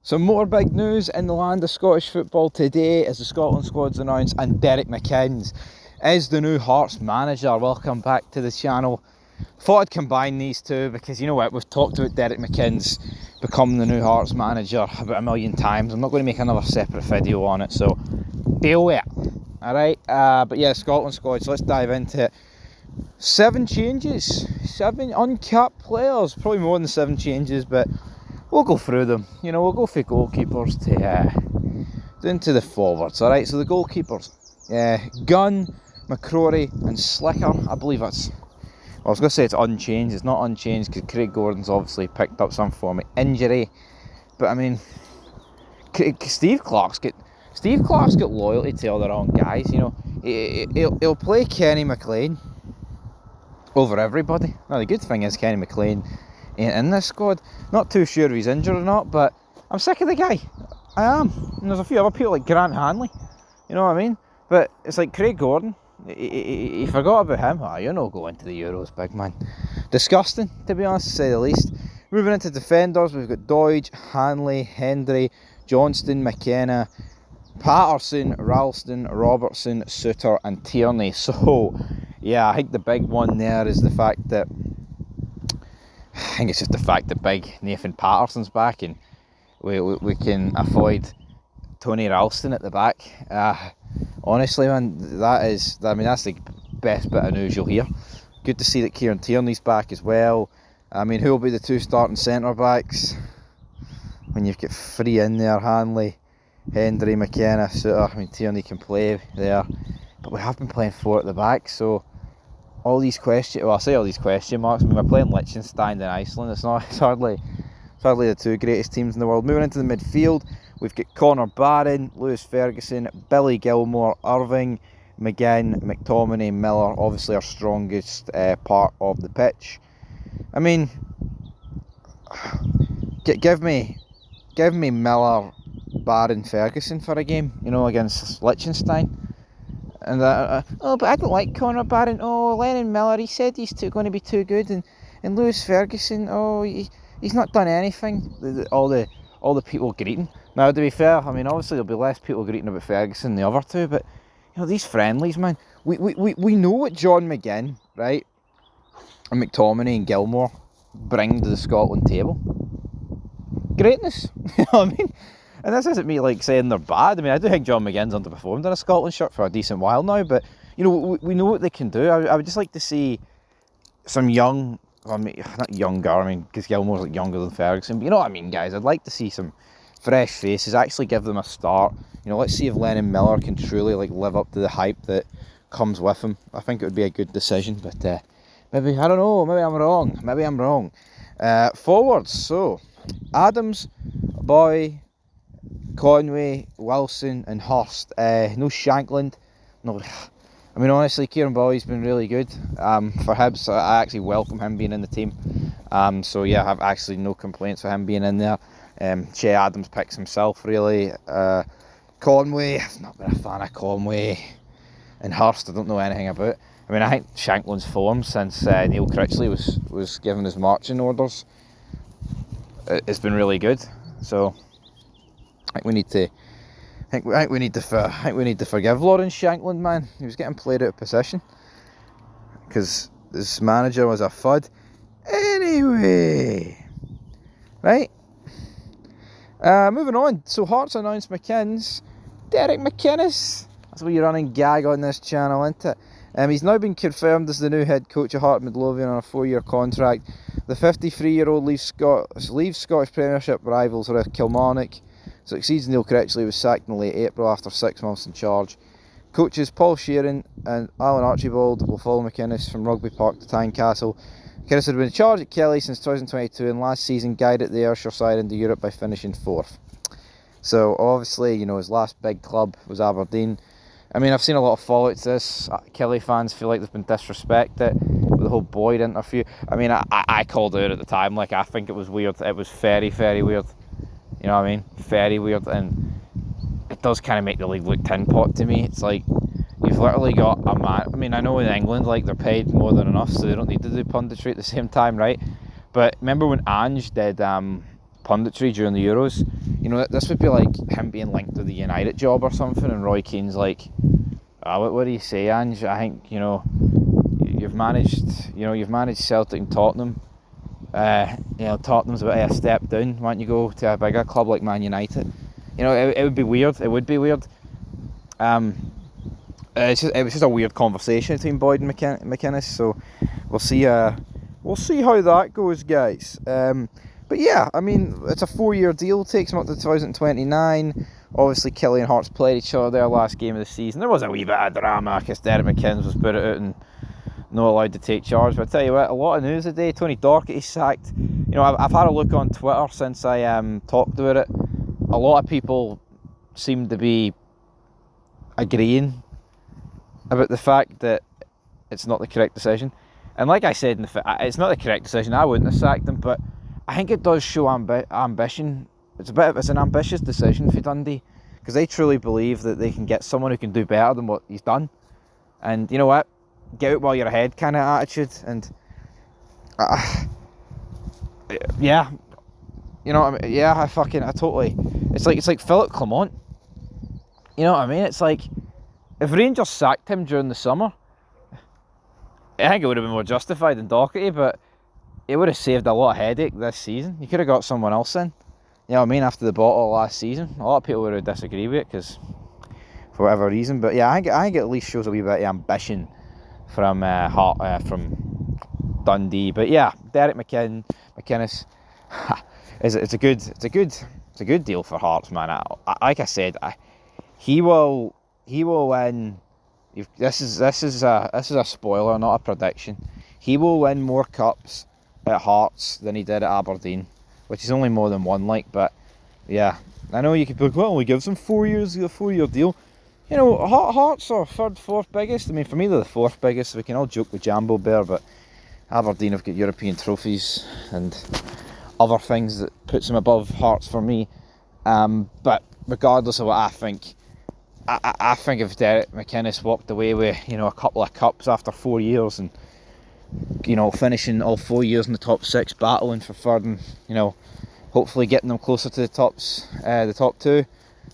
Some more big news in the land of Scottish football today as the Scotland squad's announced and Derek Mcinnes is the new Hearts manager. Welcome back to the channel. Thought I'd combine these two because you know what, we've talked about Derek Mcinnes becoming the new Hearts manager about a million times. I'm not going to make another separate video on it, so deal with it. Alright, but yeah, Scotland squad, so let's dive into it. 7 changes, 7 uncapped players, probably more than 7 changes, but we'll go through them. You know, we'll go for goalkeepers down to the forwards. Alright, so the goalkeepers, Gunn, McCrory and Slicker. I believe that's, well, I was going to say it's unchanged. It's not unchanged because Craig Gordon's obviously picked up some form of injury, but I mean, Steve Clarke's got loyalty to all the wrong guys. You know, he'll play Kenny McLean over everybody. Now the good thing is Kenny McLean ain't in this squad. Not too sure if he's injured or not, but I'm sick of the guy. I am. And there's a few other people like Grant Hanley. You know what I mean? But it's like Craig Gordon. He forgot about him. Oh, you're not going to the Euros, big man. Disgusting, to be honest, to say the least. Moving into defenders, we've got Doidge, Hanley, Hendry, Johnston, McKenna, Patterson, Ralston, Robertson, Suter and Tierney. So yeah, I think the big one there is the fact that it's just the fact that big Nathan Patterson's back and we can avoid Tony Ralston at the back. Honestly, man, that's the best bit of news you'll hear. Good to see that Kieran Tierney's back as well. I mean, who will be the 2 starting centre backs when you've got 3 in there? Hanley, Hendry, McKenna, Suter. I mean, Tierney can play there, but we have been playing 4 at the back, so all these question marks. I mean, we're playing Liechtenstein and Iceland. It's hardly the 2 greatest teams in the world. Moving into the midfield, we've got Connor Barron, Lewis Ferguson, Billy Gilmore, Irving, McGinn, McTominay, Miller. Obviously our strongest part of the pitch. I mean, give me Miller, Barron, Ferguson for a game, you know, against Liechtenstein. And oh, but I don't like Connor Barron. Oh, Lennon Miller, he said he's going to be too good, and Lewis Ferguson, oh, he's not done anything. All the people greeting. Now, to be fair, I mean, obviously there'll be less people greeting about Ferguson than the other 2, but you know, these friendlies, man, we know what John McGinn, right, and McTominay and Gilmore bring to the Scotland table. Greatness, you know what I mean? And this isn't me like saying they're bad. I mean, I do think John McGinn's underperformed in a Scotland shirt for a decent while now, but you know, we know what they can do. I would just like to see some young, I mean, not younger, I mean, because Gilmore's like younger than Ferguson, but you know what I mean, guys. I'd like to see some fresh faces, actually give them a start. You know, let's see if Lennon Miller can truly like live up to the hype that comes with him. I think it would be a good decision, but maybe, I don't know, maybe I'm wrong. Forwards, so Adams, Boy, Conway, Wilson and Hurst. No Shankland. No, I mean, honestly, Kieran Boy's been really good for Hibs. I actually welcome him being in the team. So yeah, I have actually no complaints for him being in there. Che Adams picks himself, really. Conway, I've not been a fan of Conway. And Hurst, I don't know anything about. I mean, I think Shankland's form since Neil Critchley was given his marching orders, it's been really good. So I think we need to forgive Lawrence Shankland, man. He was getting played out of position because this manager was a fud. Anyway, right. Moving on. So Hearts announced Mcinnes, Derek Mcinnes. That's what you're running gag on this channel, isn't it? He's now been confirmed as the new head coach of Heart Midlothian on a 4-year contract. The 53-year-old leaves Scottish Premiership rivals with Kilmarnock. Succeeds Neil Critchley, was sacked in late April after 6 months in charge. Coaches Paul Sheeran and Alan Archibald will follow Mcinnes from Rugby Park to Tynecastle. Mcinnes had been in charge at Kelly since 2022 and last season guided the Ayrshire side into Europe by finishing 4th. So obviously, you know, his last big club was Aberdeen. I mean, I've seen a lot of fallout to this. Kelly fans feel like they've been disrespected with the whole Boyd interview. I mean, I called out at the time, like, I think it was weird. It was very, very weird. You know what I mean? Very weird, and it does kind of make the league look tin pot to me. It's like, you've literally got a man. I mean, I know in England, like, they're paid more than enough, so they don't need to do punditry at the same time, right? But remember when Ange did punditry during the Euros. You know, this would be like him being linked to the United job or something, and Roy Keane's like, what do you say, Ange? I think, you know, you've managed Celtic and Tottenham. You know, Tottenham's about a step down. Why don't you go to a bigger club like Man United? You know, it would be weird. It would be weird. It was just a weird conversation between Boyd and Mcinnes. So we'll see. We'll see how that goes, guys. But yeah, I mean, it's a 4-year deal. Takes him up to 2029. Obviously, Kelly and Hearts played each other their last game of the season. There was a wee bit of drama because Derek McInnes was put out and not allowed to take charge. But I tell you what, a lot of news today. Tony Docherty sacked. You know, I've had a look on Twitter since I talked about it. A lot of people seem to be agreeing about the fact that it's not the correct decision. And like I said, it's not the correct decision. I wouldn't have sacked him, but I think it does show ambition. It's an ambitious decision for Dundee, because they truly believe that they can get someone who can do better than what he's done. And you know what? Get out while you're ahead kind of attitude. And yeah, you know what I mean? Yeah, I totally. It's like Philip Clement. You know what I mean? It's like, if Rangers sacked him during the summer, I think it would have been more justified than Docherty, but it would have saved a lot of headache this season. You could have got someone else in. You know what I mean? After the bottle last season, a lot of people would have disagreed with it because, for whatever reason. But yeah, I think it at least shows a wee bit of ambition from Dundee. But yeah, Derek McInnes, it's a good deal for Hearts, man. Like I said, he will win. This is a spoiler, not a prediction. He will win more cups at Hearts than he did at Aberdeen, which is only more than one. But yeah, I know you could be like, well, we gives him 4 years, a 4-year deal. You know, Hearts are third, fourth biggest. I mean, for me, they're the fourth biggest. We can all joke with Jambo Bear, but Aberdeen have got European trophies and other things that puts them above Hearts for me. But regardless of what I think, I think if Derek McInnes walked away with, you know, a couple of cups after 4 years and, you know, finishing all 4 years in the top 6, battling for third, and, you know, hopefully getting them closer to the top two.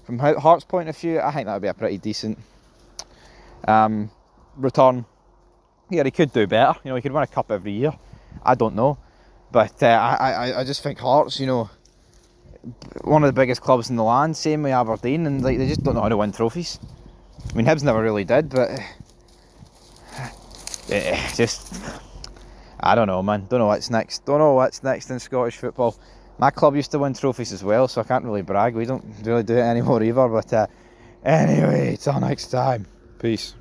From Hearts' point of view, I think that would be a pretty decent return. Yeah, he could do better. You know, he could win a cup every year. I don't know, but I just think Hearts, you know, one of the biggest clubs in the land, same with Aberdeen, and like, they just don't know how to win trophies. I mean, Hibs never really did, but just, I don't know, man. Don't know what's next. Don't know what's next in Scottish football. My club used to win trophies as well, so I can't really brag. We don't really do it anymore either. But anyway, till next time. Peace.